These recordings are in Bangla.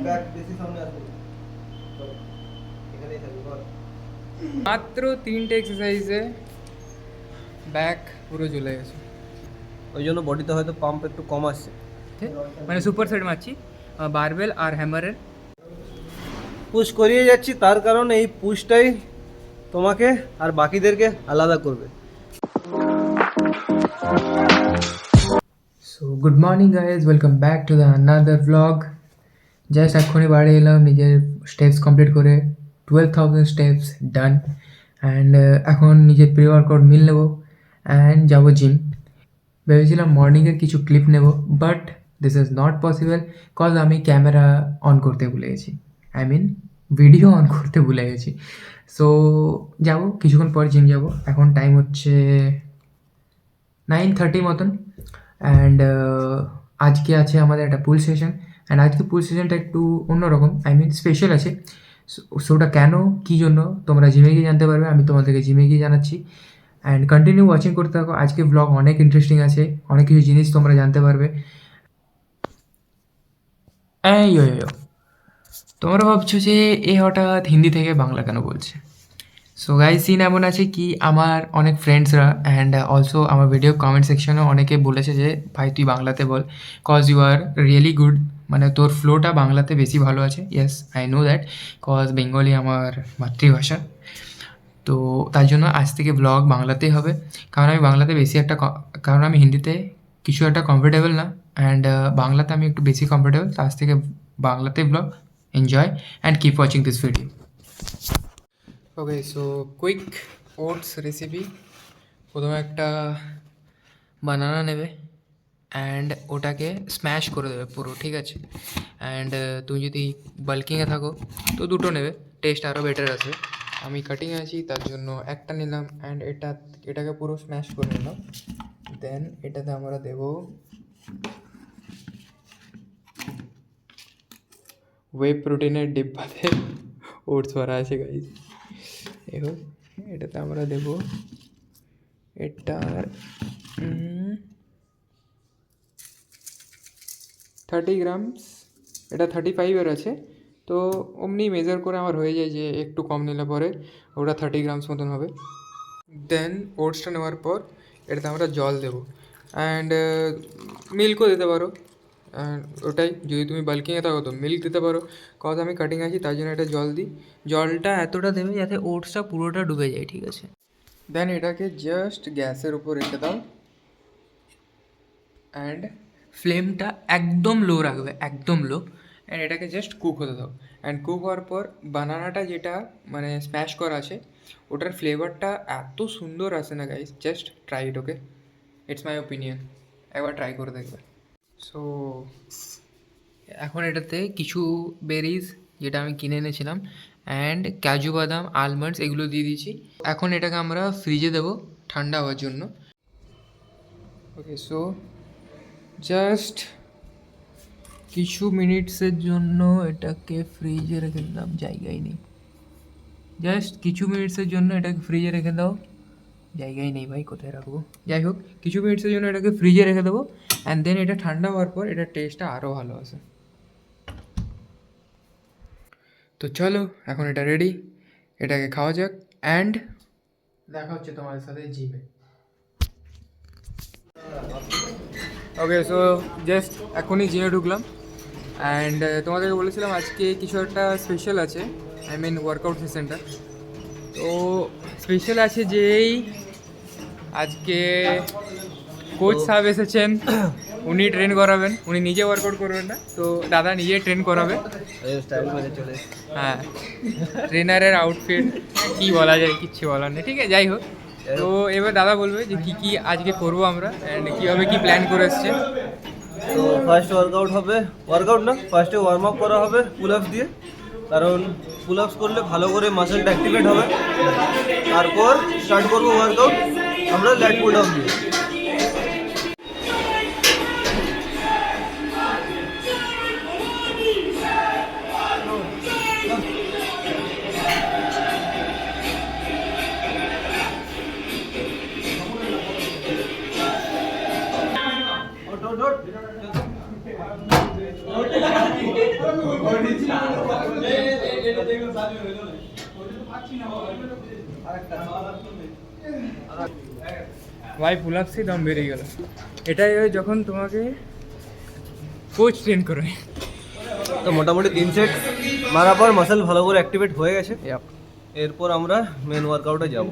ব্যাক বেশি সামনে আসবে এখানেই থাকবে বল। মাত্র 3টে এক্সারসাইজে ব্যাক পুরো জ্বলে গেছে। ওই জন্য বডিতে হয়তো পাম্প একটু কম আসছে। মানে সুপার সেট মারছি বারবেল আর হ্যামারের। পুশ করিয়ে যাচ্ছি, তার কারণ এই পুশটাই তোমাকে আর বাকিদেরকে আলাদা করবে। So good morning guys, welcome back to the another blog. Just এক্ষুনি বাড়ি এলাম নিজের স্টেপস কমপ্লিট করে, 12,000 স্টেপস ডান। অ্যান্ড এখন নিজের প্রি ওয়ার্কআউট মিল নেবো অ্যান্ড যাবো জিম। ভেবেছিলাম মর্নিংয়ের কিছু ক্লিপ নেব, but this is not possible cause আমি ক্যামেরা অন করতে ভুলে গেছি, আই মিন ভিডিও অন করতে ভুলে গেছি। সো যাবো কিছুক্ষণ পর জিম যাব। এখন টাইম হচ্ছে 9:30 মতন। অ্যান্ড আজকে আছে আমাদের একটা পুল সেশন, অ্যান্ড আজকে পুল সেশনটা একটু অন্যরকম, আই মিন স্পেশাল আছে। ওটা কেন, কী জন্য তোমরা জিমে গিয়ে জানতে পারবে, আমি তোমাদেরকে জিমে গিয়ে জানাচ্ছি। অ্যান্ড কন্টিনিউ ওয়াচিং করতে থাকো, আজকে ব্লগ অনেক ইন্টারেস্টিং আছে, অনেক কিছু জিনিস তোমরা জানতে পারবে। এই তোমরা ভাবছো যে এ হঠাৎ হিন্দি থেকে বাংলা কেন বলছে। সো গাইস, সিন এমন আছে কি আমার অনেক ফ্রেন্ডসরা অ্যান্ড অলসো আমার ভিডিও কমেন্ট সেকশনে অনেকে বলেছে যে ভাই তুই বাংলাতে বল, cause you are really good, মানে তোর ফ্লোটা বাংলাতে বেশি ভালো আছে। Yes, I know that, cause Bengali আমার মাতৃভাষা। তো তার জন্য আজ থেকে ব্লগ বাংলাতেই হবে, কারণ আমি বাংলাতে বেশি একটা কারণ আমি হিন্দিতে কিছু একটা কমফোর্টেবল না, অ্যান্ড বাংলাতে আমি একটু বেশি কমফোর্টেবল। তো আজ থেকে বাংলাতে blog. Enjoy and keep watching this video. Okay, so quick oats recipe. প্রথমে একটা বানানা নেবে অ্যান্ড ওটাকে স্ম্যাশ করে দেবে পুরো, ঠিক আছে। অ্যান্ড তুমি যদি বাল্কিংয়ে থাকো তো দুটো নেবে, টেস্ট আরও বেটার আসবে। আমি কাটিংয়ে আছি তার জন্য একটা নিলাম, অ্যান্ড এটাকে পুরো স্ম্যাশ করে নিলাম। দেন এটাতে আমরা দেবো ওয়ে প্রোটিনের ডিব্বাতে ওটস ভরা আছে গাইজ। দেখো এটাতে আমরা দেবো এটার 30 গ্রামস, এটা 35-এর আছে। তো অমনি মেজার করে আমার হয়ে যায় যে একটু কম নিলে পরে ওটা 30 গ্রামস মতন হবে। দেন ওটসটা নেওয়ার পর এটাতে আমরা জল দেবো, অ্যান্ড মিল্কও দিতে পারো। ওটাই, যদি তুমি বাল্কিংয়ে থাকো তো মিল্ক দিতে পারো, কজ আমি কাটিং আছি তার জন্য এটা জল দিই। জলটা এতটা দেবে যাতে ওটসটা পুরোটা ডুবে যায়, ঠিক আছে। দেন এটাকে জাস্ট গ্যাসের উপর রেখে দাও অ্যান্ড ফ্লেমটা একদম লো রাখবে, একদম লো। অ্যান্ড এটাকে জাস্ট কুক হতে দাও। অ্যান্ড কুক হওয়ার পর বানানাটা যেটা মানে স্ম্যাশ করা আছে ওটার ফ্লেভারটা এত সুন্দর আসে না guys, just try it, okay? It's my opinion, একবার ট্রাই করে দেখবে। সো এখন এটাতে কিছু বেরিজ যেটা আমি কিনে এনেছিলাম অ্যান্ড কাজু বাদাম আলমন্ডস এগুলো দিয়ে দিয়েছি। এখন এটাকে আমরা ফ্রিজে দেবো ঠান্ডা হওয়ার জন্য। ওকে, সো জাস্ট কিছু মিনিটসের জন্য এটাকে ফ্রিজে রেখে দিলাম, জায়গায় নেই। জাস্ট কিছু মিনিটসের জন্য এটাকে ফ্রিজে রেখে দাও, জায়গায় নেই ভাই, কোথায় রাখবো। যাই হোক, কিছু মিনিটসের জন্য এটাকে ফ্রিজে রেখে দেবো, অ্যান্ড দেন এটা ঠান্ডা হওয়ার পর এটার টেস্টটা আরও ভালো আসে। তো চলো এখন এটা রেডি, এটাকে খাওয়া যাক, অ্যান্ড দেখা হচ্ছে তোমাদের সাথে জিমে। ওকে, সো জাস্ট এখনই জিমে ঢুকলাম, অ্যান্ড তোমাদেরকে বলেছিলাম আজকে কিছু একটা স্পেশাল আছে, আই মিন ওয়ার্কআউট সেশনটা। তো স্পেশাল আছে যেই আজকে কোচ সাহেব এসেছেন, উনি ট্রেন করাবেন, উনি নিজে ওয়ার্কআউট করবেন না, তো দাদা নিজে ট্রেন করাবে। হ্যাঁ, ট্রেনারের আউটফিট কী বলা যায়, কিচ্ছু বলার নেই, ঠিক আছে। যাই হোক, তো এবার দাদা বলবে যে কী কী আজকে করবো আমরা অ্যান্ড কীভাবে কী প্ল্যান করে এসছে। তো ফার্স্ট ওয়ার্কআউট হবে, ওয়ার্কআউট না, ফার্স্টে ওয়ার্ম আপ করা হবে পুল আপস দিয়ে, কারণ পুল আপস করলে ভালো করে মাসেলটা অ্যাক্টিভেট হবে। তারপর স্টার্ট করবো ওয়ার্কআউট আমরা ল্যাট পুল আপ দিয়ে। ভাই পুলাপসই দাম বেড়ে গেল। এটাই হয় যখন তোমাকে কোচ ট্রেন করে। তো মোটামুটি 3 সেট মারার পর মাসেল ভালো করে অ্যাক্টিভেট হয়ে গেছে। এরপর আমরা মেন ওয়ার্কআউটে যাব।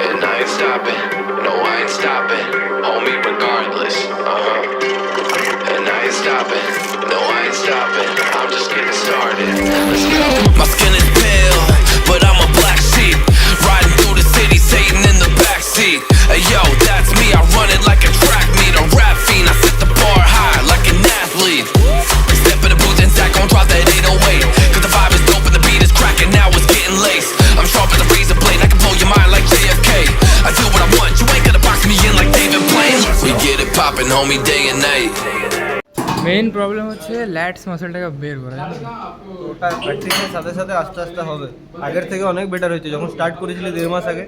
And I ain't stopping, no I ain't stopping, homie regardless, And I ain't stopping, no I ain't stopping, I'm just getting started, let's go. My skin is pale, but I'm a black sheep, riding through the city, Satan in the backseat. Hey yo, that's me, I run it like a track meet, a rap fiend, I set the bar high like an athlete. Step in the booth and Zach gon' drop that 808, cause the vibe is dope and the beat is cracking, now it's getting laced. I'm sharp as a razor blade, I can blow your mind like JFK. I do what I want, you ain't gonna box me in like David Blaine. We get it poppin', homie, day and night. Main problem হচ্ছে ল্যাটস মাসেলটাকে বের করা। ওটা প্র্যাকটিসের সাথে সাথে আস্তে আস্তে হবে। আগের থেকে অনেক বেটার হয়েছে। যখন স্টার্ট করেছিলি 1.5 মাস আগে,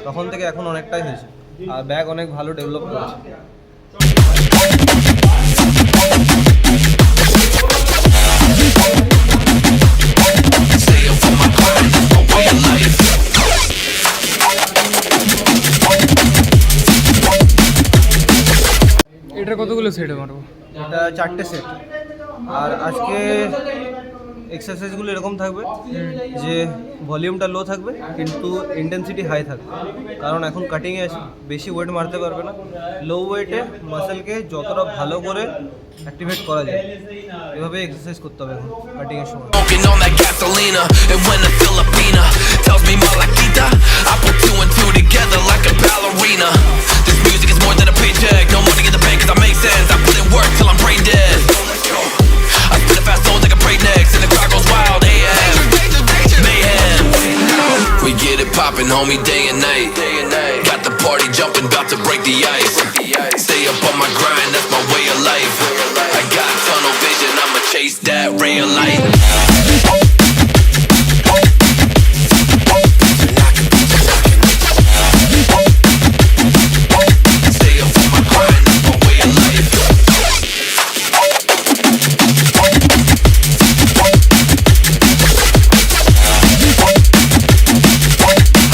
তখন থেকে এখন অনেকটাই হয়েছে। আর ব্যাক অনেক ভালো ডেভেলপ করেছে। Stay up on my grind, that's my way of life. এটার কতগুলো সেট মারবো? এটা 4টে সেট। আর আজকে এক্সারসাইজগুলো এরকম থাকবে যে ভলিউমটা লো থাকবে কিন্তু ইন্টেন্সিটি হাই থাকবে, কারণ এখন কাটিংয়ে আছে, বেশি ওয়েট মারতে পারবে না। লো ওয়েটে মাসেলকে যতটা ভালো করে অ্যাক্টিভেট করা যায় এভাবে এক্সারসাইজ করতে হবে এখন কাটিংয়ের সময়। Smoking on that gasolina, and when a Filipina tells me Malakita, I put 2 and 2 together like a ballerina. This music is more than a paycheck, no money in the bank 'cause I make sense. I put in work till I'm brain dead. I spit a fast zone like a breakneck, and the crowd goes wild. AM, mayhem. We get it poppin', homie, day and night. Got the party jumping, bout to break the ice. Stay up on my grind, that's my way of life. I got tunnel vision, I'ma chase that ray of light. Stay up on my grind, that's my way of life.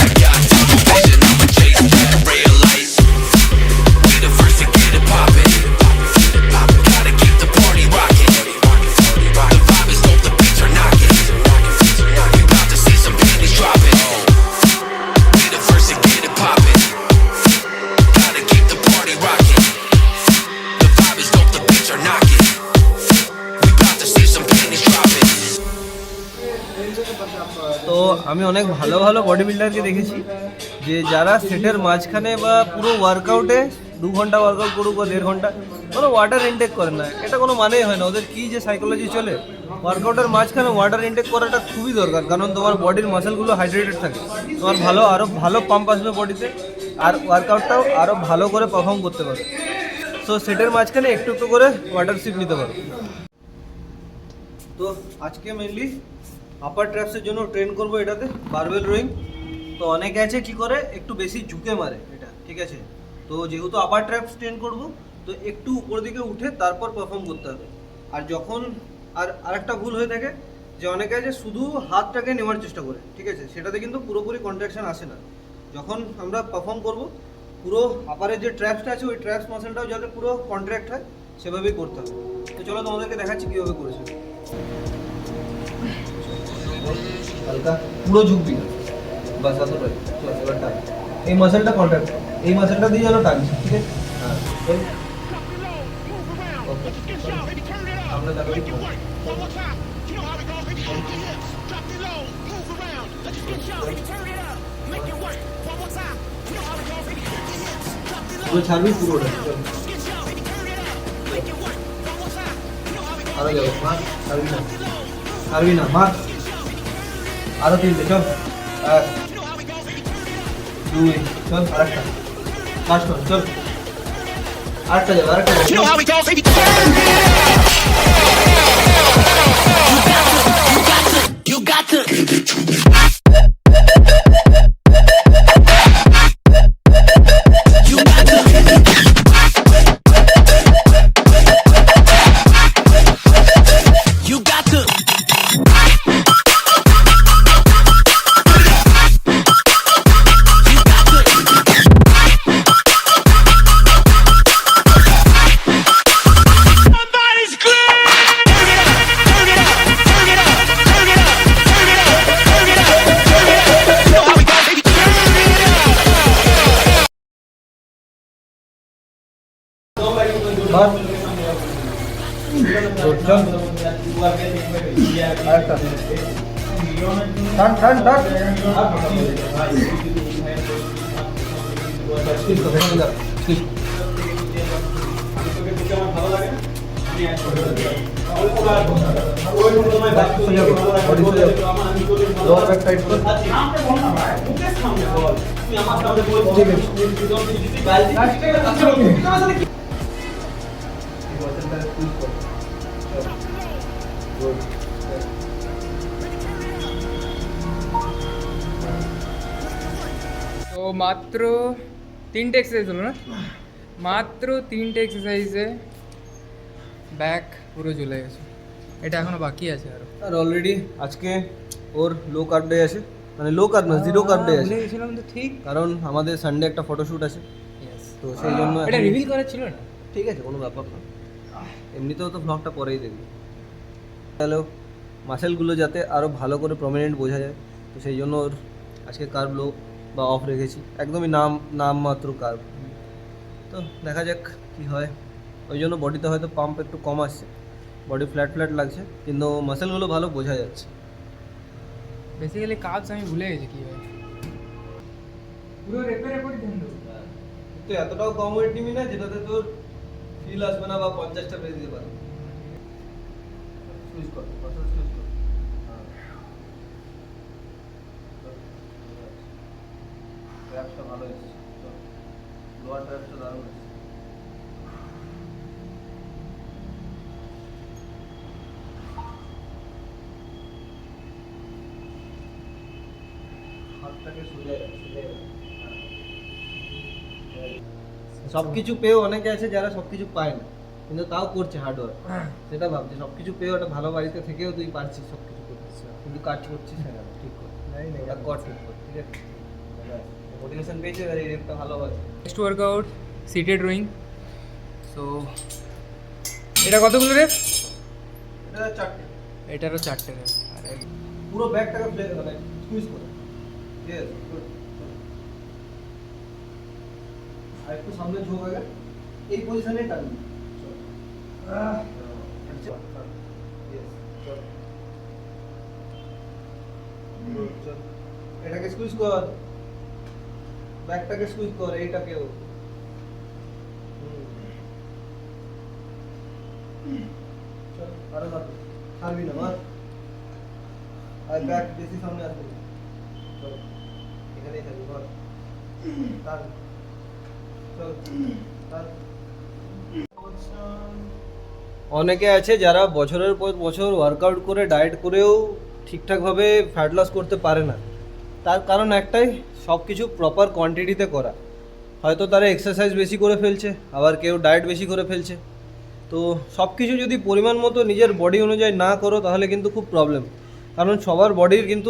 I got tunnel vision, I'ma chase that ray of light. We the first to get it poppin'. Gotta keep the party rockin'. The vibe is dope, the beats are knockin'. We about to see some panties droppin'. We the first to get it poppin'. Gotta keep the party rockin'. The vibe is dope, the beats are knockin'. We about to see some panties droppin'. তো আমি অনেক ভালো ভালো বডি বিল্ডারকে দেখেছি যে যারা সেটের মাঝখানে বা পুরো ওয়ার্কআউটে 2 ঘন্টা ওয়ার্কআউট করুক বা 1.5 ঘন্টা কোনো ওয়াটার ইনটেক করে না। এটা কোনো মানেই হয় না। ওদের কী যে সাইকোলজি চলে, ওয়ার্কআউটের মাঝখানে ওয়াটার ইনটেক করাটা খুবই দরকার, কারণ তোমার বডির মাসেলগুলো হাইড্রেটেড থাকে, তোমার আরও ভালো পাম্প আসবে বডিতে, আর ওয়ার্কআউটটাও আরও ভালো করে পারফর্ম করতে পারবে। সো সেটের মাঝখানে একটু একটু করে ওয়াটার সিপ নিতে পারো। তো আজকে মেনলি আপার ট্র্যাপসের জন্য ট্রেন করবো এটাতে, বারবেল রোয়িং। তো অনেকে আছে কি করে একটু বেশি ঝুঁকে মারে এটা, ঠিক আছে। তো যেহেতু আপার ট্র্যাপস ট্রেন করবো, তো একটু উপর দিকে উঠে তারপর পারফর্ম করতে হবে। আর যখন আরেকটা ভুল হয়ে থাকে যে অনেকে আছে শুধু হাতটাকে নেওয়ার চেষ্টা করে, ঠিক আছে, সেটাতে কিন্তু পুরোপুরি কন্ট্রাকশন আসে না। যখন আমরা পারফর্ম করব, পুরো আপারের যে ট্র্যাপসটা আছে ওই ট্র্যাপস মাসেলটাও যাতে পুরো কন্ট্রাক্ট হয় সেভাবেই করতে হবে। তো চলো তোমাদেরকে দেখাচ্ছি কীভাবে করেছে। হালকা পুরো ঝুঁকবি না, বাস এতটাই। চল এবার টান, এই মাসেলটা কন্ট্রাক্ট, এই মাসেলটা দিয়ে যেন টানছি, ঠিক আছে। হ্যাঁ চল, ওকে আমরা দেখাবি। পুরো ছাড়বি পুরোটা, চল আরো যাবো, মার ছাড়বি না, ছাড়বি না, মার আরো 3টে, চল 1 2, চল আরেকটা, লাস্ট ওয়ান, চল আরেকটা যাবে, আরেকটা যাবে। You got to give it to me. You got to give it to me. চল আরেকটা টান টান টান স্কিপ কর এখানে যা স্কিপ লোয়ার ব্যাক টাইট কর ঠিক আছে তো মাত্র 3টে এক্সারসাইজ হলো না, মাত্র 3টে এক্সারসাইজে ব্যাক পুরো চলে গেছে। এটা এখনো বাকি আছে আরো। আর অলরেডি আজকে ওর লো কার্ব ডে আছে, মানে লো কার্ব না জিরো কার্ব ডে আছে, ভুলে গেছিলাম তো ঠিক। কারণ আমাদের সানডে একটা ফটোশ্যুট আছে, তো সেই জন্য এটা এখন- রিভিল করা ছিল না। ঠিক আছে কোনো ব্যাপার না, এমনিতেও তো ব্লগটা পরেই দেখবি। তাহলেও মাসেলগুলো যাতে আরও ভালো করে প্রমিনেন্ট বোঝা যায়, তো সেই জন্য ওর আজকে কার্ব লো বা অফ রেখেছি, একদমই নাম মাত্র কার্ব। তো দেখা যাক কি হয়, ওই জন্য বডিতে হয়তো পাম্প একটু কম আসছে, বডি ফ্ল্যাট ফ্ল্যাট লাগছে, কিন্তু মাসেলগুলো ভালো বোঝা যাচ্ছে। বেসিক্যালি কাজস আমি ভুলে গেছি কি হয়। পুরো রেপে করে দেন তো। তো এতটাও কম ওয়েট নিবি না যেটাতে তোর ফিল আসবে না বা 50টা পেয়ে দিতে পারে। সুইচ কর, মাসেল সুইচ কর। ট্র্যাপটা ভালো এসেছে, লোয়ার ট্র্যাপটা দারুণ এসেছে। হাতটাকে সোজা সবকিছু পেয়েও অনেকে আছে যারা সবকিছু পায় না, কিন্তু তাও করছে হার্ডওয়ার্ক। সেটা ভাবছে সবকিছু পেয়েও একটা ভালো বাড়িতে থেকেও তুই পারছিস সবকিছু করছিস, কিন্তু কাজ করছিস না, ঠিক কর ওটা কর, ঠিক কর, ঠিক আছে। মোটিভেশন পেয়েছে, আর এই রেপটা ভালো আছে। Next workout seated rowing. So এটা কতগুলো রেপ? এটা চারটে, এটারও 4টে রেপ। আরে পুরো ব্যাগটাকে প্লে মানে স্কুইজ করে, ঠিক আছে। আর একটু সামনে ঝোঁক আগে, এই পজিশনে টানবি। চল এটাকে স্কুইজ কর, ব্যাকটাকে স্কুইজ কর, এইটাকেও। চল আরো ধর, ছাড়বি না মার, আর ব্যাক বেশি সামনে আসবে না। চল এখানেই থাকবি, ধর টান, চল টান। অনেকে আছে যারা বছরের পর বছর ওয়ার্কআউট করে ডায়েট করেও ঠিকঠাকভাবে ফ্যাট লস করতে পারে না। তার কারণ একটাই, সব কিছু প্রপার কোয়ান্টিটিতে করা। হয়তো তারা এক্সারসাইজ বেশি করে ফেলছে, আবার কেউ ডায়েট বেশি করে ফেলছে। তো সব কিছু যদি পরিমাণ মতো নিজের বডি অনুযায়ী না করো তাহলে কিন্তু খুব প্রবলেম। কারণ সবার বডির কিন্তু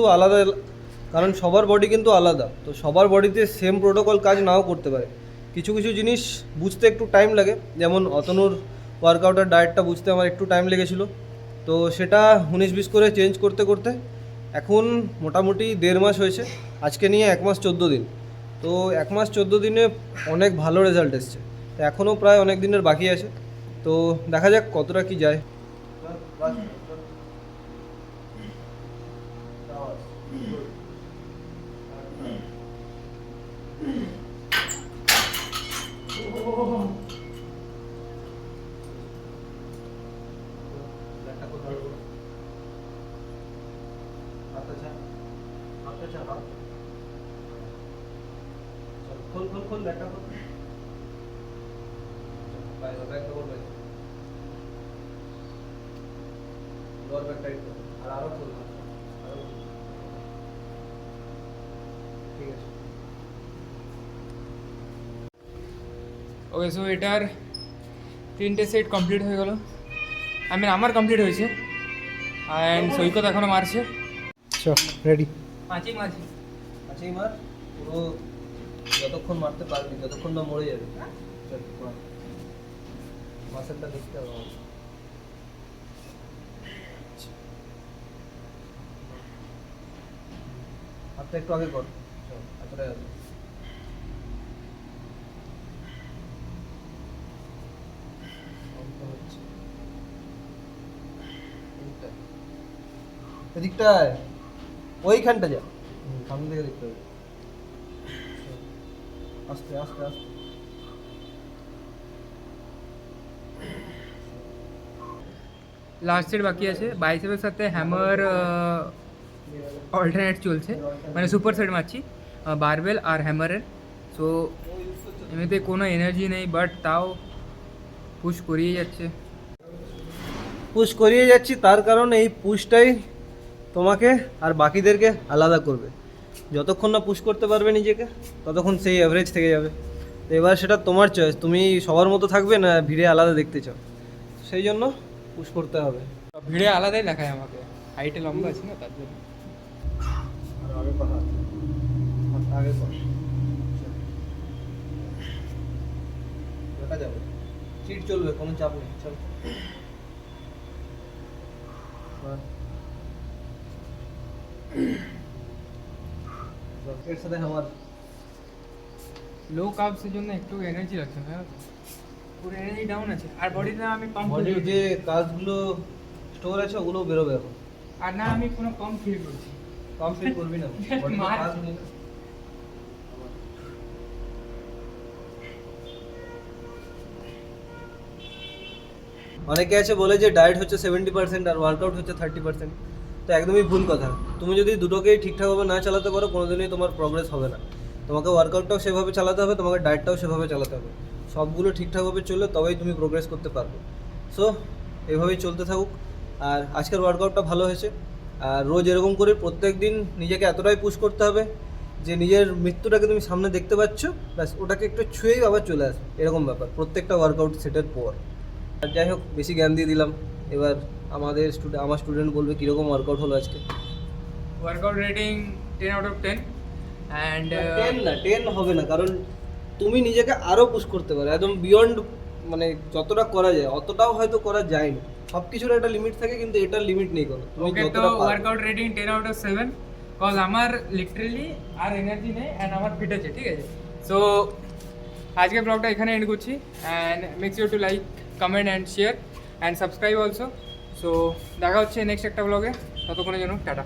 আলাদা, তো সবার বডিতে সেম প্রোটোকল কাজ নাও করতে পারে। কিছু কিছু জিনিস বুঝতে একটু টাইম লাগে, যেমন অতনুর ওয়ার্কআউটের ডায়েটটা বুঝতে আমার একটু টাইম লেগেছিলো। তো সেটা 19-20 করে চেঞ্জ করতে করতে এখন মোটামুটি 1.5 মাস হয়েছে, আজকে নিয়ে 1 মাস 14 দিন। তো 1 মাস 14 দিনে অনেক ভালো রেজাল্ট এসছে, তো এখনও প্রায় অনেক দিনের বাকি আছে। তো দেখা যাক কতটা কি যায়। খোল ব্যাগটা খোল, ব্যাগটা খোল, লোয়ার ব্যাগ টাইট কর, আর আরো খোল, আরো খোল। ঠিক আছে। ওকে, সো এটার 3টে সেট কমপ্লিট হয়ে গেল। আমার কমপ্লিট হয়েছে, অ্যান্ড সৈকত এখনও মারছে। রেডি মাছি আছেই মার, পুরো যতক্ষণ মারতে পারবি, যতক্ষণ না মরে যাবে। চল মার, মাসেলটা দেখতে হবে আমার। হাতটা একটু আগে কর, চল এতটা যাবে। এদিকটায় ওইখানটা যা, সামনে থেকে দেখতে হবে। আস্তে আস্তে আস্তে। লাস্ট সেট বাকি আছে, বাইসেপের সাথে হ্যামার অল্টারনেট চলছে, মানে সুপার সেট মারছি বারবেল আর হ্যামারের। সো এমনিতে কোনো এনার্জি নেই, বাট তাও পুশ করিয়ে যাচ্ছে। পুশ করিয়ে যাচ্ছি তার কারণ এই পুশটাই তোমাকে আর বাকিদেরকে আলাদা করবে। যতক্ষণ না পুশ করতে পারবে নিজেকে, ততক্ষণ সেই অ্যাভারেজ থেকে যাবে। তো এবার সেটা তোমার চয়েস, তুমি সবার মতো থাকবে না ভিড়ে আলাদা দেখতে চাও, সেই জন্য পুশ করতে হবে। ভিড়ে আলাদাই দেখায় আমাকে, হাইটে লম্বা আছে না তার জন্য। আর আগে পা হাত, হাতটা আগে কর, দেখা যাবে, চিট চলবে, কোনো চাপ নেই। চল এর সাথে আমার লো কার্বসের জন্য একটু এনার্জি লাগছে না, পুরো এনার্জি ডাউন আছে। আর বডিতে আমি পাম্প বডির যে কাজগুলো স্টোর আছে ওগুলো বেরোবে এখন। আর না আমি কোনো পাম্প ফিল করছি। কম ফিল করবি না, বডিতে মার। কাজ নেই না। অনেকে আছে বলে যে ডায়েট হচ্ছে 70% আর ওয়ার্কআউট হচ্ছে 30%, তো একদমই ভুল কথা। তুমি যদি দুটোকেই ঠিকঠাকভাবে না চালাতে পারো, কোনোদিনই তোমার প্রোগ্রেস হবে না। তোমাকে ওয়ার্কআউটটাও সেভাবে চালাতে হবে, তোমাকে ডায়েটটাও সেভাবে চালাতে হবে। সবগুলো ঠিকঠাকভাবে চললে তবেই তুমি প্রোগ্রেস করতে পারবে। সো এভাবেই চলতে থাকুক। আর আজকের ওয়ার্কআউটটা ভালো হয়েছে। আর রোজ এরকম করে প্রত্যেক দিন নিজেকে এতটাই পুশ করতে হবে যে নিজের মৃত্যুটাকে তুমি সামনে দেখতে পাচ্ছ, ব্যাস ওটাকে একটু ছুঁয়েই আবার চলে আসবে, এরকম ব্যাপার প্রত্যেকটা ওয়ার্কআউট সেটের পর। আর যাই হোক, বেশি জ্ঞান দিয়ে দিলাম। এবার আমার স্টুডেন্ট বলবে কীরকম ওয়ার্কআউট হলো আজকে। Workout rating 10 out of 10 and 10 না, 10 হবে না, কারণ তুমি নিজেকে আরও পুশ করতে পারো একদম বিয়ন্ড, মানে যতটা করা যায় অতটাও হয়তো করা যায়নি। সব কিছুর একটা লিমিট থাকে, কিন্তু এটার লিমিট নেই কোনো। তুমি ওকে, তো যতটা পারো। Workout rating 10 out of 7, cause আমার লিটারেলি আর এনার্জি নেই অ্যান্ড আমার ফিট আছে, ঠিক আছে। সো আজকের ব্লগটা এখানে এন্ড করছি, and make sure to like, comment and share and subscribe also. So দেখা হচ্ছে নেক্সট একটা ব্লগে, ততক্ষণের জন্য টাটা।